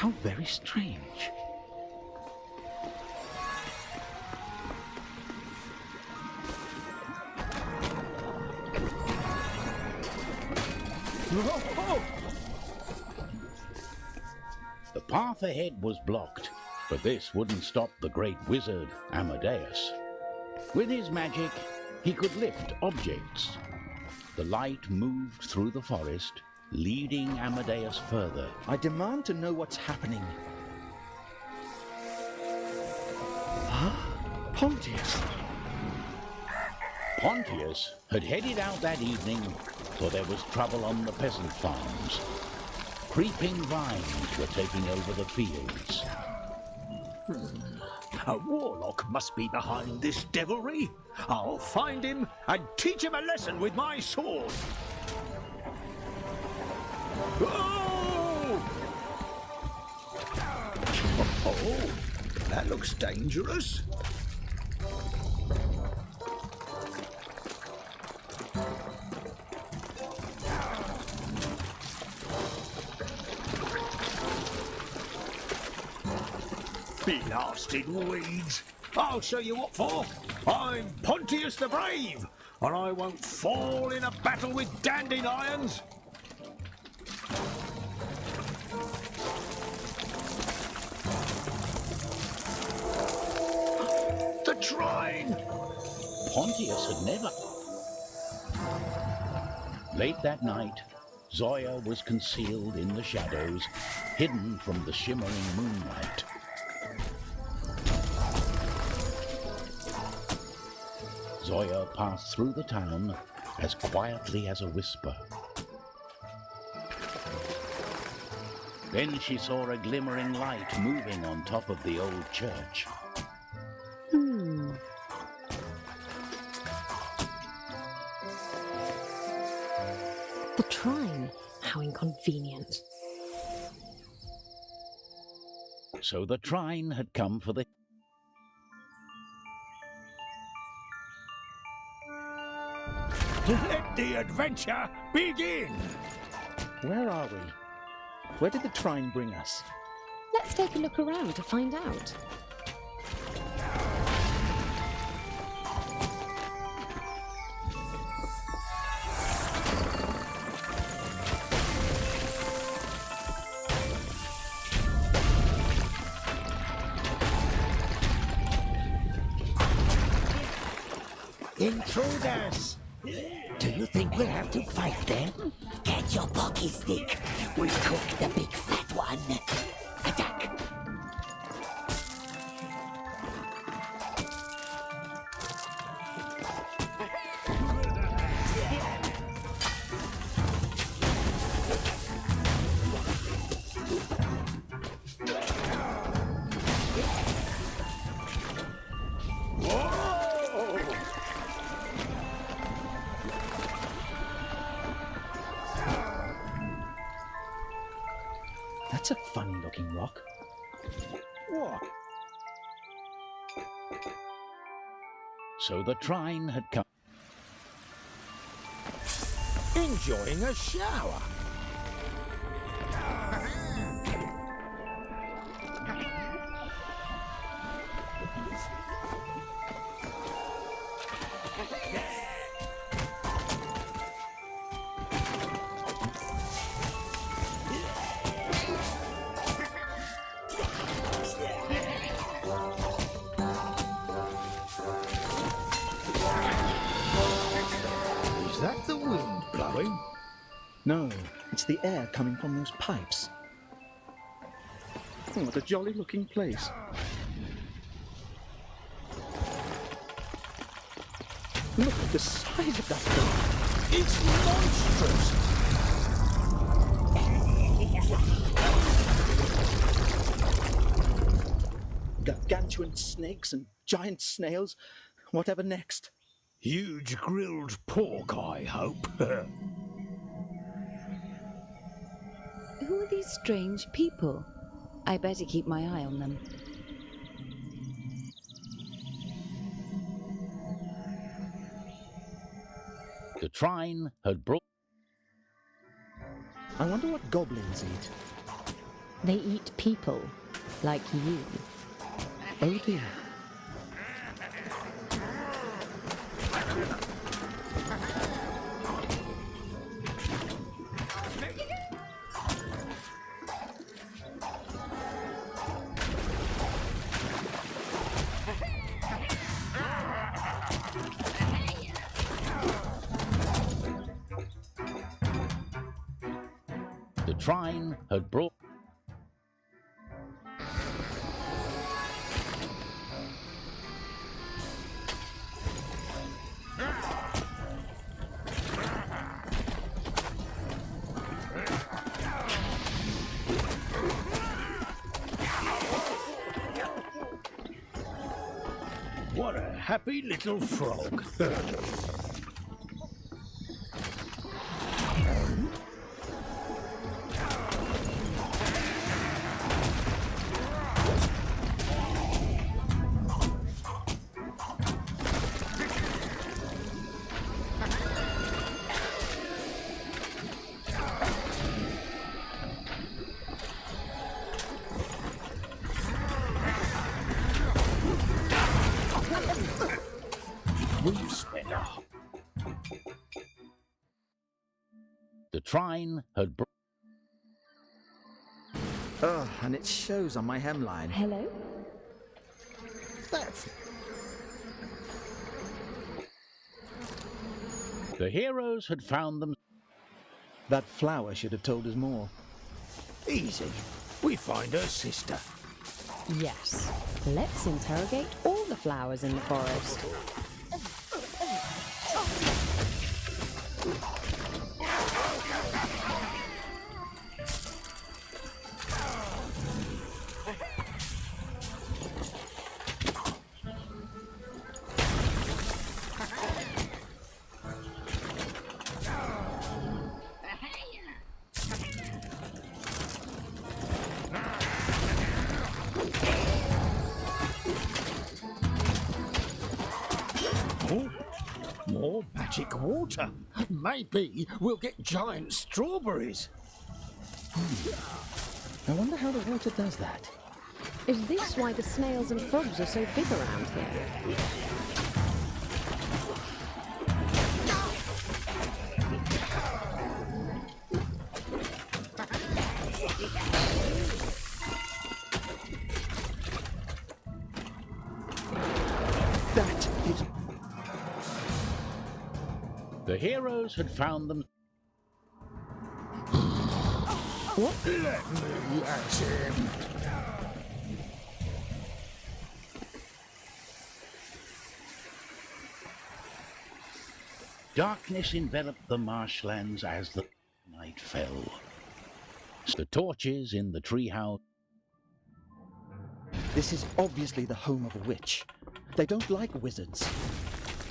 How very strange. The path ahead was blocked, but this wouldn't stop the great wizard, Amadeus. With his magic, he could lift objects. The light moved through the forest, leading Amadeus further. I demand to know what's happening. Huh? Pontius! Pontius had headed out that evening, for there was trouble on the peasant farms. Creeping vines were taking over the fields. A warlock must be behind this devilry. I'll find him and teach him a lesson with my sword. Oh! Oh, that looks dangerous. Blasted weeds! I'll show you what for. I'm Pontius the Brave, and I won't fall in a battle with dandelions. The shrine! Pontius had never... Late that night, Zoya was concealed in the shadows, hidden from the shimmering moonlight. Zoya passed through the town as quietly as a whisper. Then she saw a glimmering light moving on top of the old church. The shrine. How inconvenient. So the trine had come for the... Let the adventure begin! Where are we? Where did the trine bring us? Let's take a look around to find out. Intruders! Do you think we'll have to fight them? Get your pocky stick. We'll cook the big fat one. Attack! That's a funny-looking rock. What? So the trine had come... Enjoying a shower. Is that the wind blowing? No, it's the air coming from those pipes. Oh, what a jolly-looking place. Look at the size of that thing. It's monstrous! Gargantuan snakes and giant snails. Whatever next? Huge grilled pork, I hope. Who are these strange people? I better keep my eye on them. The trine had brought... I wonder what goblins eat. They eat people, like you. Oh dear. The Trine had brought What a happy little frog. We've spent our the Trine had brought Oh, and it shows on my hemline. Hello? That's... the heroes had found them. That flower should have told us more. easy. We find her sister. Yes. Let's interrogate all the flowers in the forest. Oh, more magic water. Maybe we'll get giant strawberries. I wonder how the water does that. Is this why the snails and frogs are so big around here? That is... The heroes had found them. Let me at him. Darkness enveloped the marshlands as the night fell. The torches in the treehouse. This is obviously the home of a witch. They don't like wizards.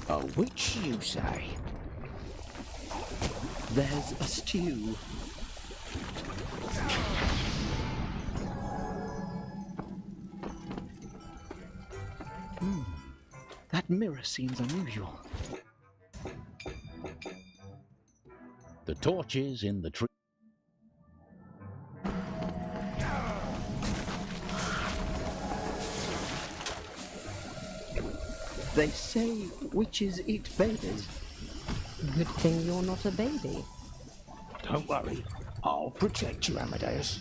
A witch, you say? There's a stew. That mirror seems unusual. The torches in the tree. They say witches eat babies. Good thing you're not a baby. Don't worry. I'll protect you, Amadeus.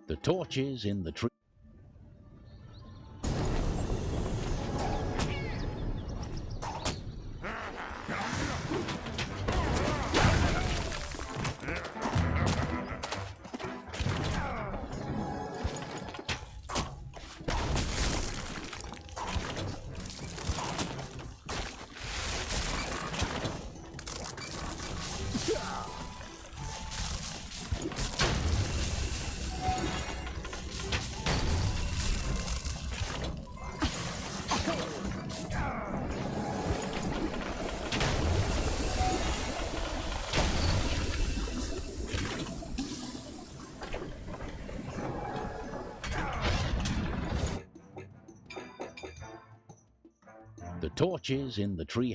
The torches in the tree. torches in the tree.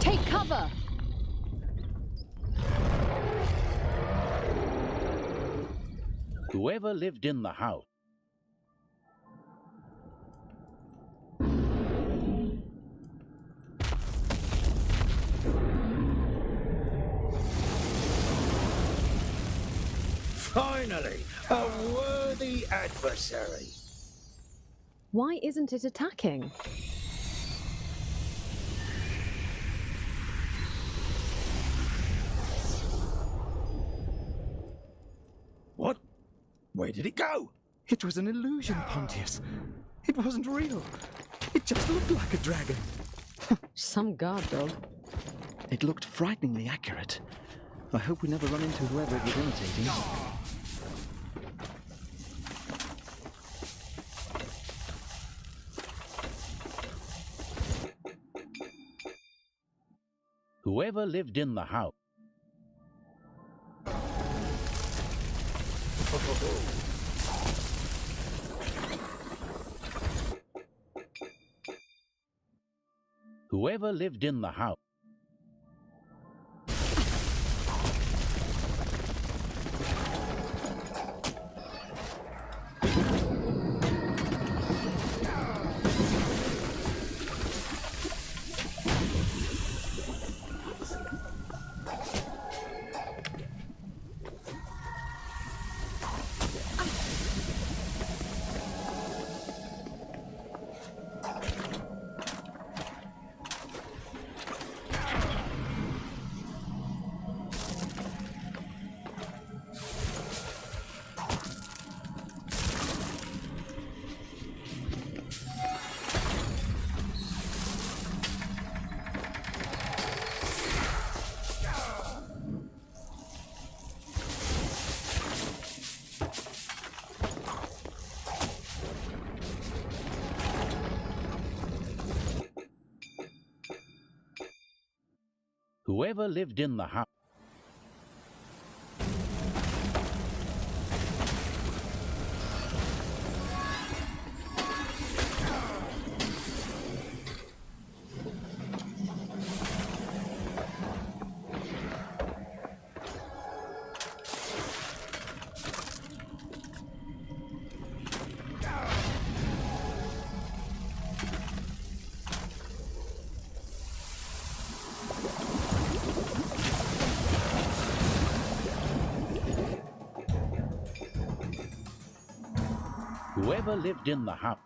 Take cover! Whoever lived in the house Finally, a worthy adversary. Why isn't it attacking? What? Where did it go? It was an illusion, Pontius. It wasn't real. It just looked like a dragon. Some guard dog. It looked frighteningly accurate. I hope we never run into whoever it was imitating. Whoever lived in the house Whoever lived in the house Whoever lived in the house Whoever lived in the house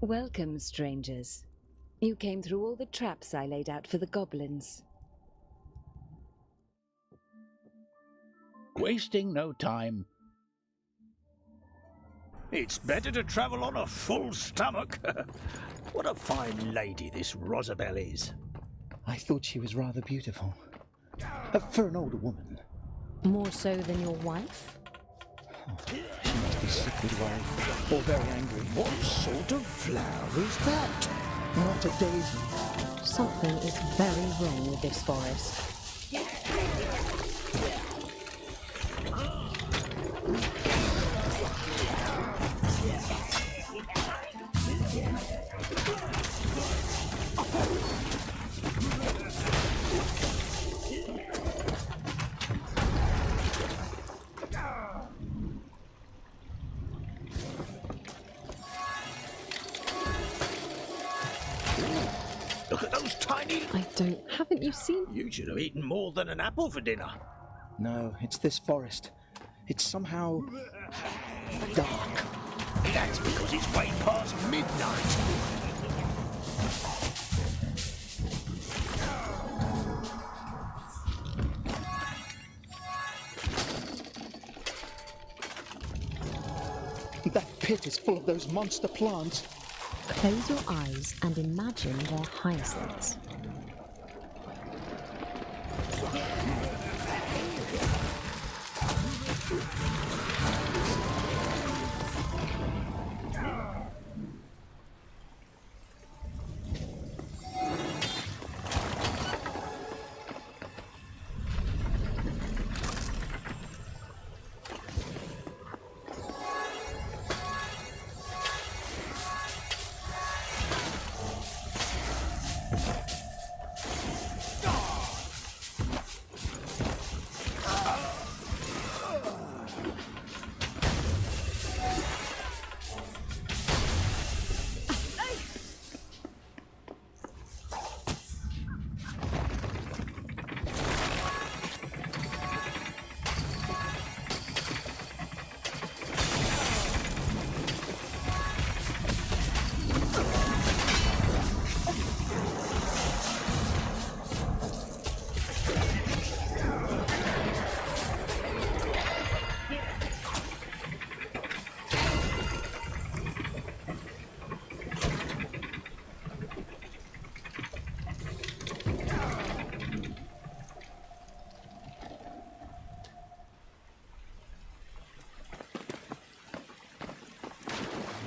Welcome, strangers. You came through all the traps I laid out for the goblins. wasting no time. It's better to travel on a full stomach. What a fine lady this Rosabelle is. I thought she was rather beautiful. For an older woman. More so than your wife? She must be sick with worry, or very angry. What sort of flower is that? Not a daisy. Something is very wrong with this forest. Look at those tiny... Haven't you seen? You should have eaten more than an apple for dinner. No, it's this forest. It's somehow dark. That's because it's way past midnight. That pit is full of those monster plants. Close your eyes and imagine they're hyacinths.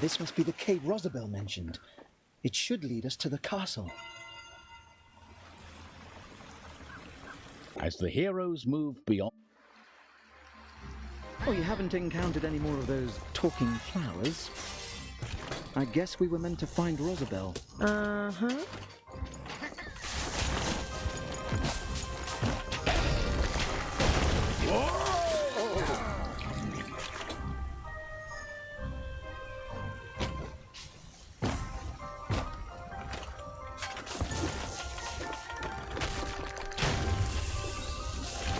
This must be the cave Rosabelle mentioned. It should lead us to the castle. As the heroes move beyond... Oh, you haven't encountered any more of those talking flowers? I guess we were meant to find Rosabelle. Uh-huh.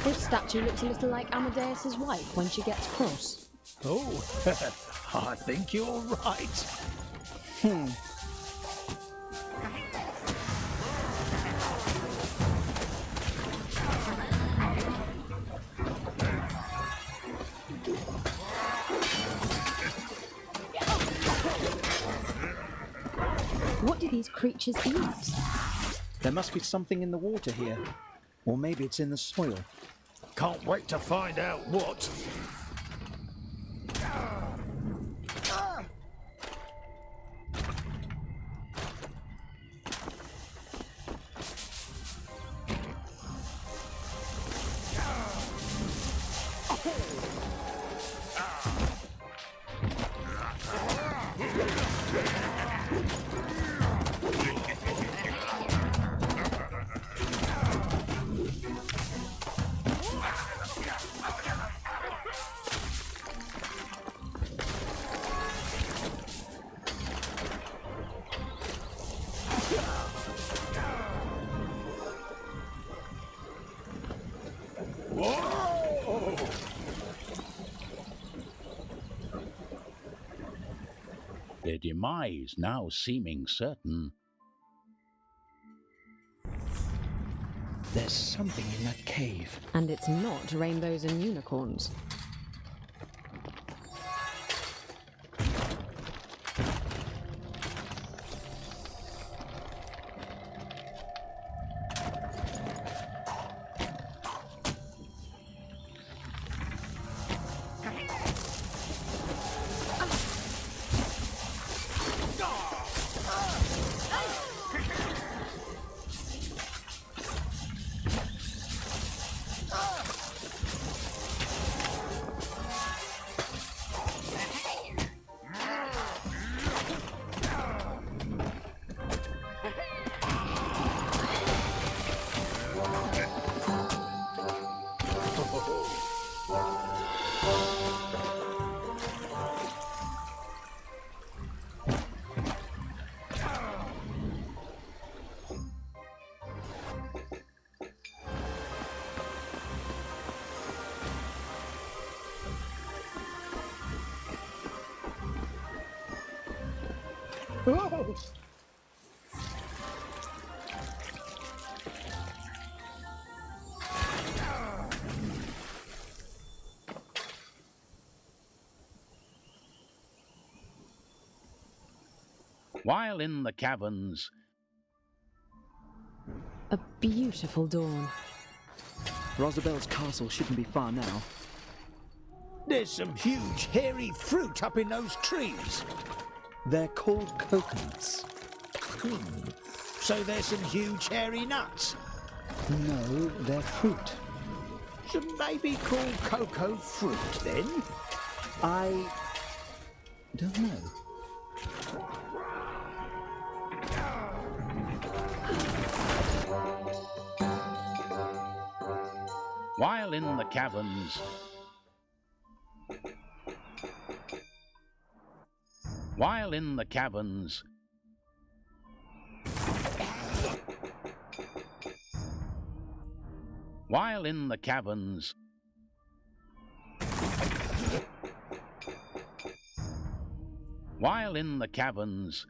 This statue looks a little like Amadeus's wife when she gets cross. Oh, I think you're right. What do these creatures eat? There must be something in the water here. Or maybe it's in the soil. Can't wait to find out what. Their demise now seeming certain. There's something in that cave. And it's not rainbows and unicorns. While in the caverns, A beautiful dawn. Rosabelle's castle shouldn't be far now. There's some huge hairy fruit up in those trees. They're called coconuts. So there's some huge hairy nuts. No, they're fruit. So maybe called cocoa fruit then? I don't know. while in the caverns, while in the caverns, while in the caverns, while in the caverns,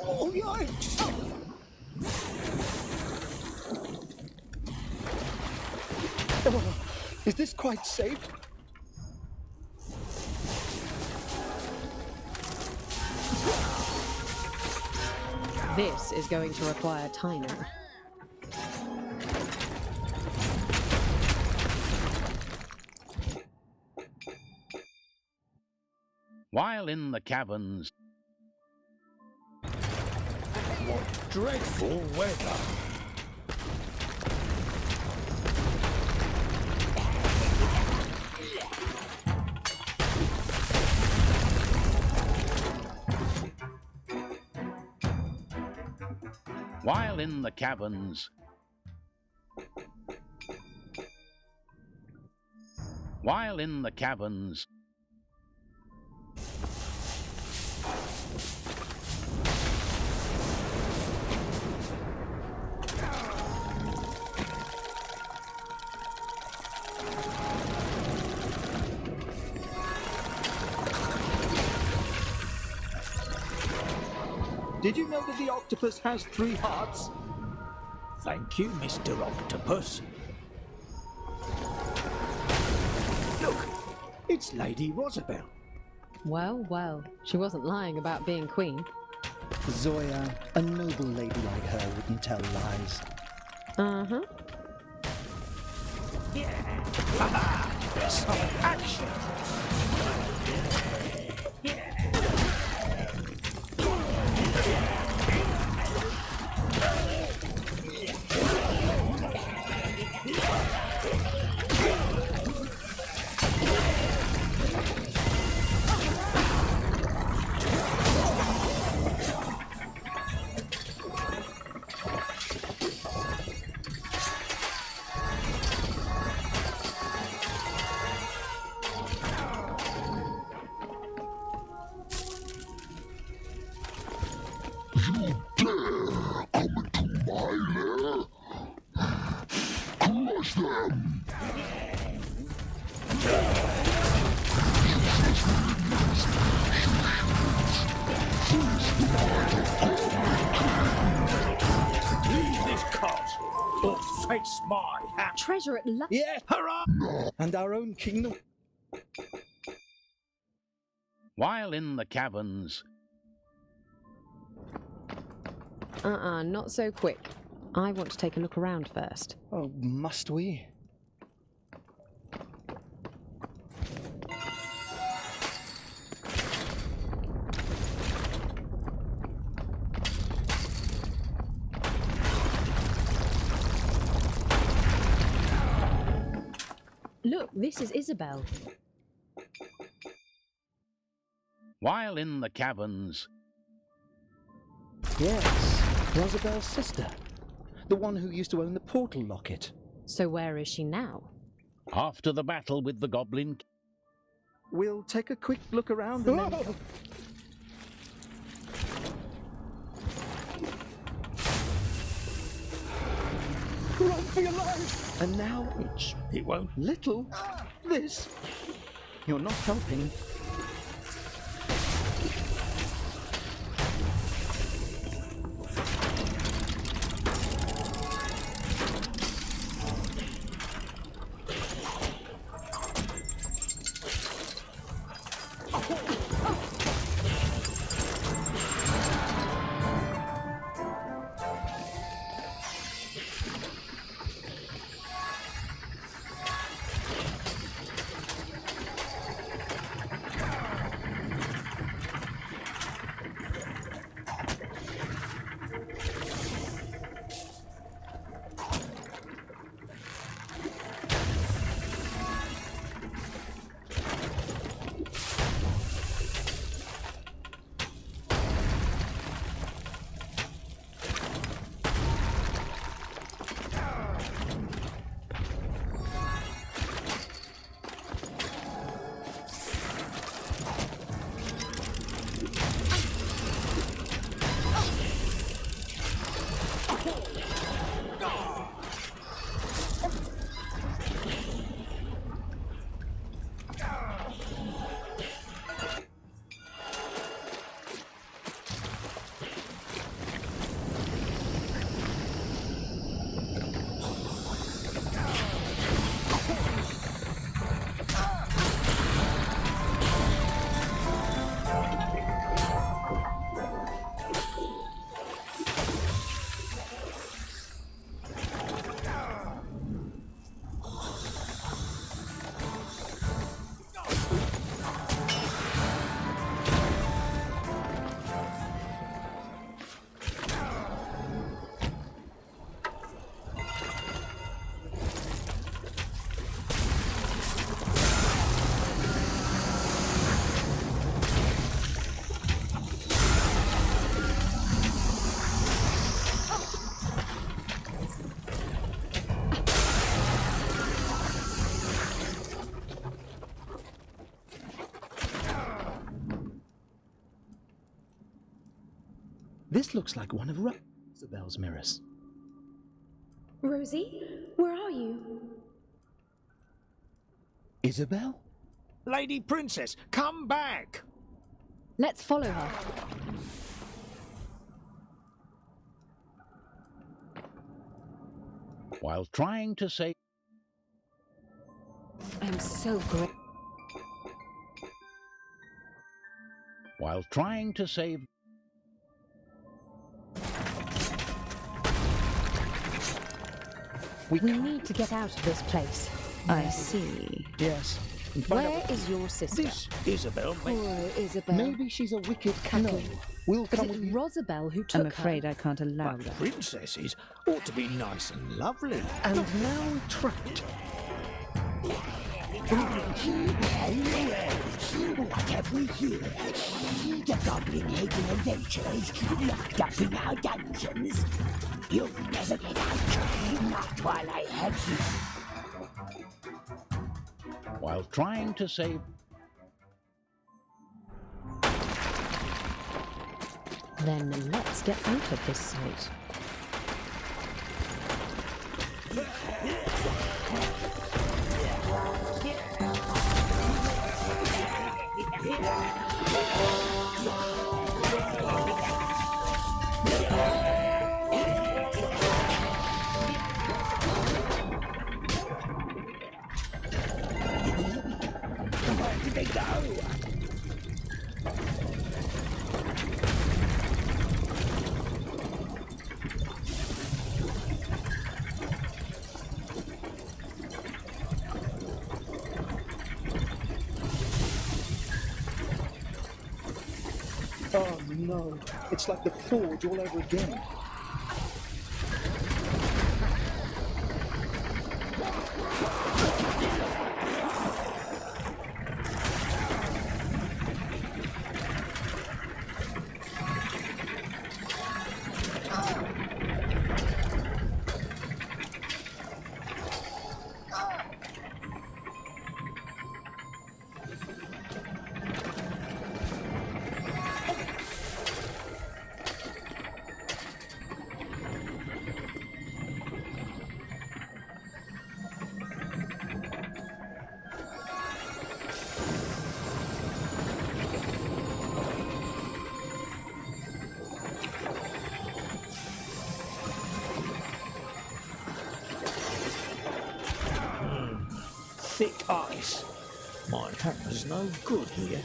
Oh, yikes! Is this quite safe? This is going to require timing. While in the caverns, What dreadful weather! while in the caverns, while in the caverns, Did you know that the octopus has 3 hearts? Thank you, Mr. Octopus. Look, it's Lady Rosabelle. Well, well, she wasn't lying about being queen. Zoya, a noble lady like her wouldn't tell lies. Uh-huh. Some action! Leave this castle or face my hand. Treasure at last. Yeah, Hurrah! and our own kingdom. while in the caverns, Not so quick. I want to take a look around first. Oh, must we? Look, this is Isabel. while in the caverns, Yes, Rosabelle's sister. The one who used to own the portal locket. So where is she now? after the battle with the goblin, We'll take a quick look around and then... Run for your life! And now it's It won't. little this. You're not helping. This looks like one of Rosabel's mirrors. Rosie, where are you? Isabel? Lady Princess, come back! Let's follow her. While trying to save... I'm so grateful. While trying to save... We need to get out of this place. I see. Yes. Where is your sister? This Isabel may... Poor Isabel. Maybe she's a wicked cackle. We'll Is come it with you. Rosabel who took I'm afraid her? I can't allow But that. princesses ought to be nice and lovely. And now trapped. What have we here? The Goblin Haven adventurers locked up in our dungeons. You'll never get out. Not while I have you. While trying to save... Then let's get out of this site. Where did they go? Oh no, it's like the Forge all over again. Thick ice. My hammer's no good here.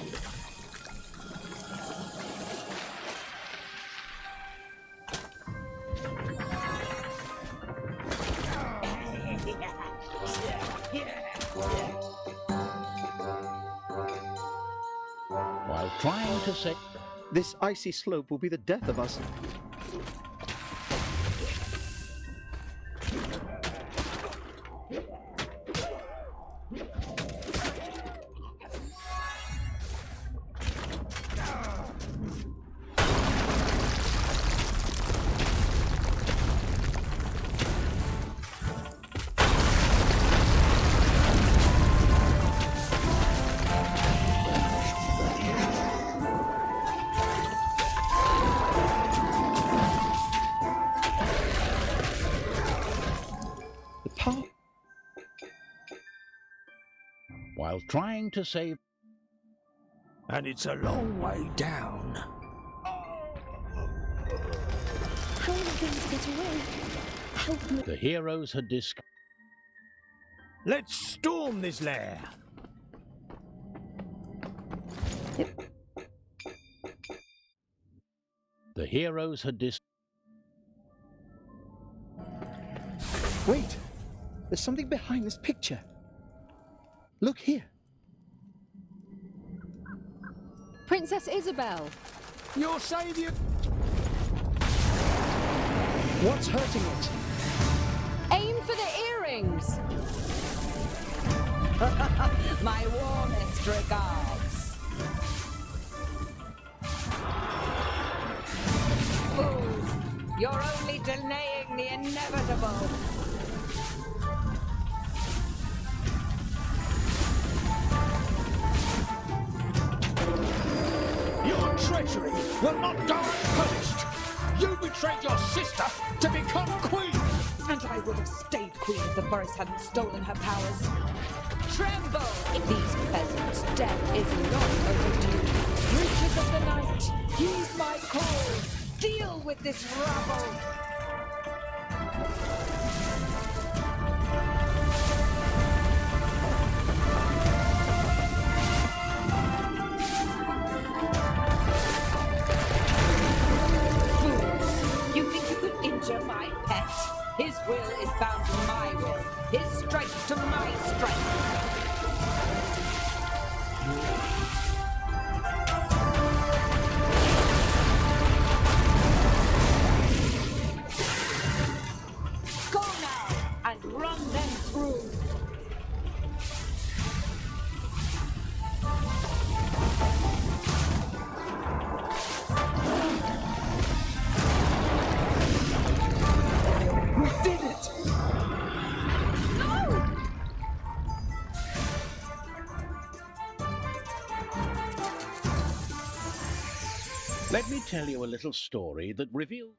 While trying to save... This icy slope will be the death of us. The path. While trying to save... And it's a long way down. How are we going to get away? Help me. The heroes had discovered... Let's storm this lair. The heroes had Wait! There's something behind this picture. Look here. Princess Isabel! Your saviour. What's hurting it? Aim for the earrings! My warmest regards. Fools, you're only delaying the inevitable. Your treachery will not go unpunished. You betrayed your sister to become queen! And I would have stayed queen if the forest hadn't stolen her powers. Tremble! These peasants' death is not overdue. Creatures of the night, heed my call. Deal with this rabble! Fools! You think you could injure my pet? His will is bound to my will. His strength to my strength. Go now and run them through. We did it! Let me tell you a little story that reveals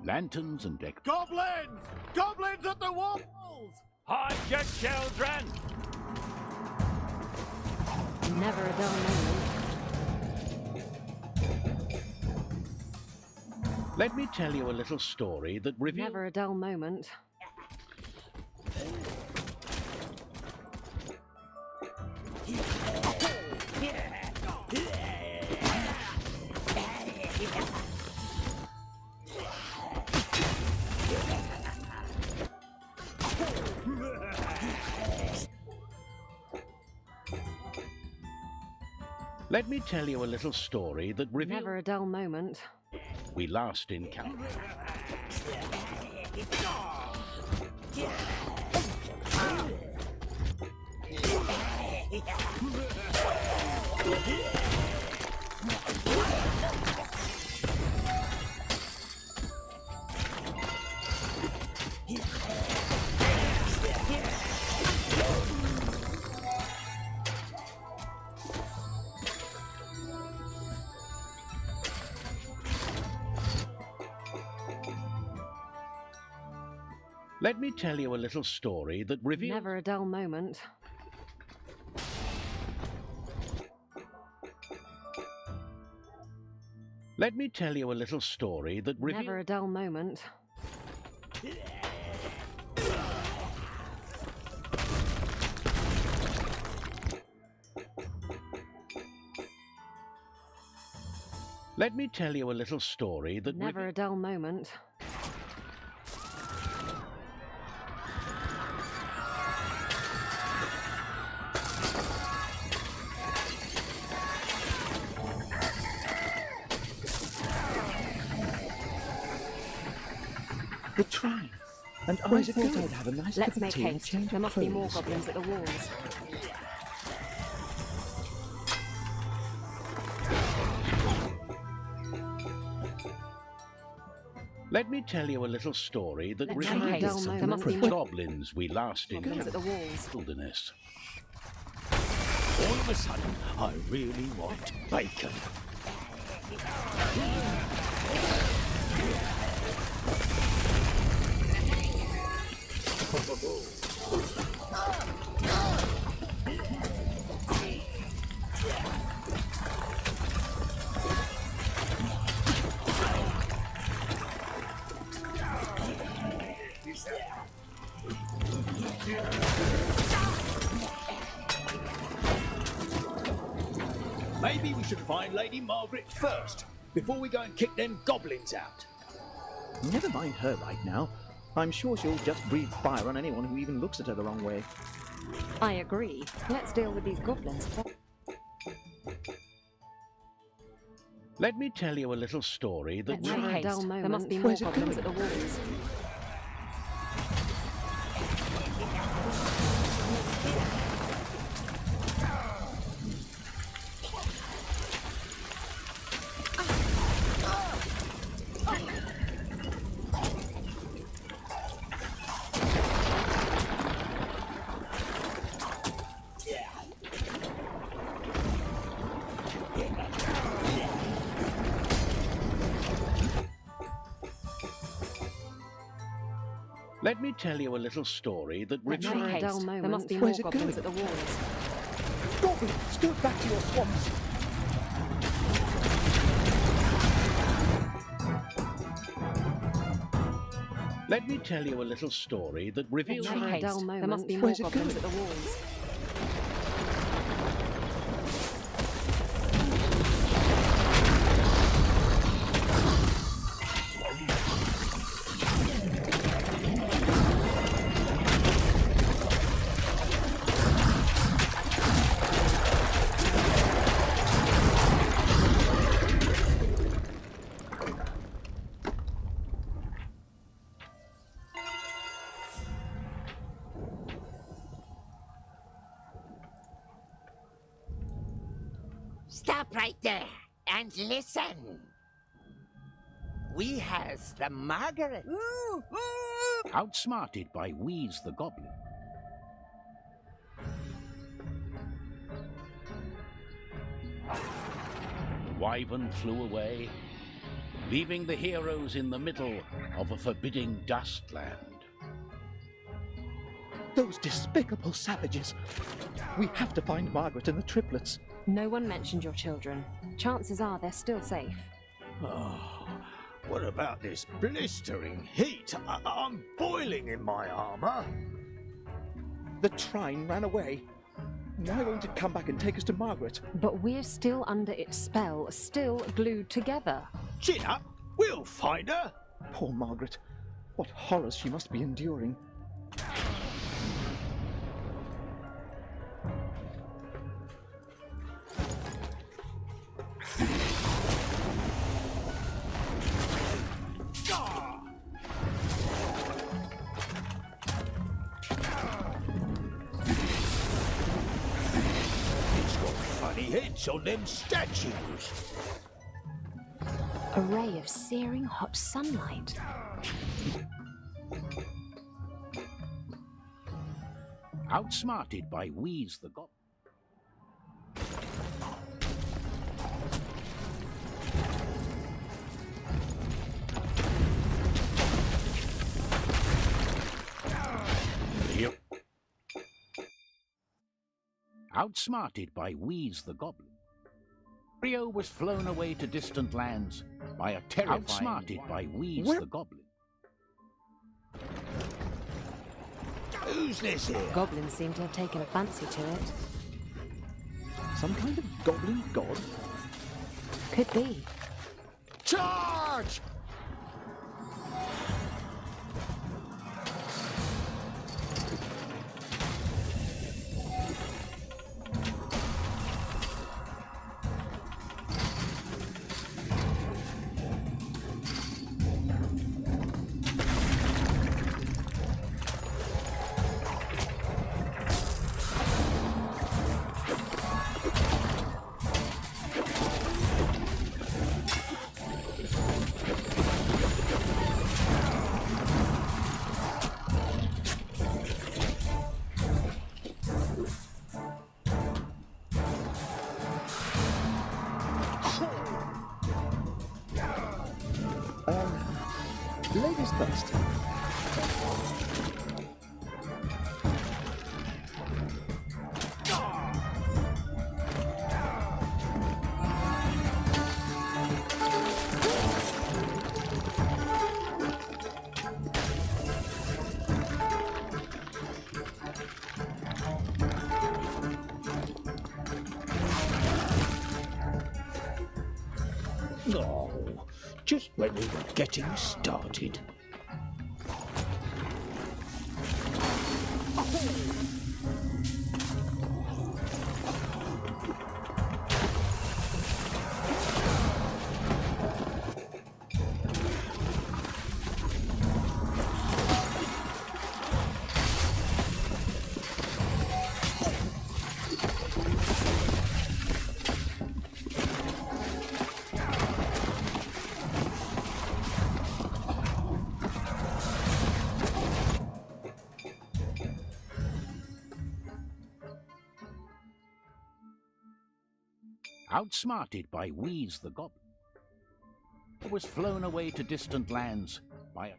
lanterns and deck. Goblins! Goblins at the walls! Hide your children! Never a dull moment. Let me tell you a little story that reveals Never a dull moment. Let me tell you a little story that reveals Never a dull moment. we last encountered. Let me tell you a little story that reveals Never a dull moment. Let me tell you a little story that reveals Never a dull moment. Let me tell you a little story that Never a dull moment. The train! And I Where's it thought going? I'd have a nice Let's cup of make tea and haste. change There must be more clothes. goblins at the walls. Let me tell you a little story that Let's reveals make haste. There must be the more goblins we last goblins at the encountered in walls. the wilderness. All of a sudden, I really want bacon. Maybe we should find Lady Margaret first, before we go and kick them goblins out. Never mind her right now. I'm sure she'll just breathe fire on anyone who even looks at her the wrong way. I agree. Let's deal with these goblins first. Let me tell you a little story that Let's reveals make haste. There must be more Where's it goblins at going? the walls. Let me tell you a little story that reveals... Make haste. There must be more Where's it goblins going? at the walls. Goblins, go back to your swamps. Let me tell you a little story that reveals... Make haste. There must be more Where's it goblins going? at the walls. Stop right there and listen. We has the Margaret. Outsmarted by Wheeze the Goblin. The wyvern flew away, leaving the heroes in the middle of a forbidding dustland. Those despicable savages. We have to find Margaret and the triplets. No one mentioned your children. Chances are they're still safe. Oh, what about this blistering heat? I'm boiling in my armour. The Trine ran away. Why won't it come back and take us to Margaret? But we're still under its spell, still glued together. Chin up, we'll find her. Poor Margaret. What horrors she must be enduring. It's got funny heads on them statues. A ray of searing hot sunlight. Outsmarted by Wheeze the Goblin. Yep. Outsmarted by Wheeze the Goblin. Rio was flown away to distant lands by a terrifying... Outsmarted by Wheeze the Goblin. Who's this here? Goblins seem to have taken a fancy to it. Some kind of goblin god? Could be. Charge! Ladies first. Oh, just when we were getting started. Outsmarted by Wheeze the Goblin. Was flown away to distant lands by a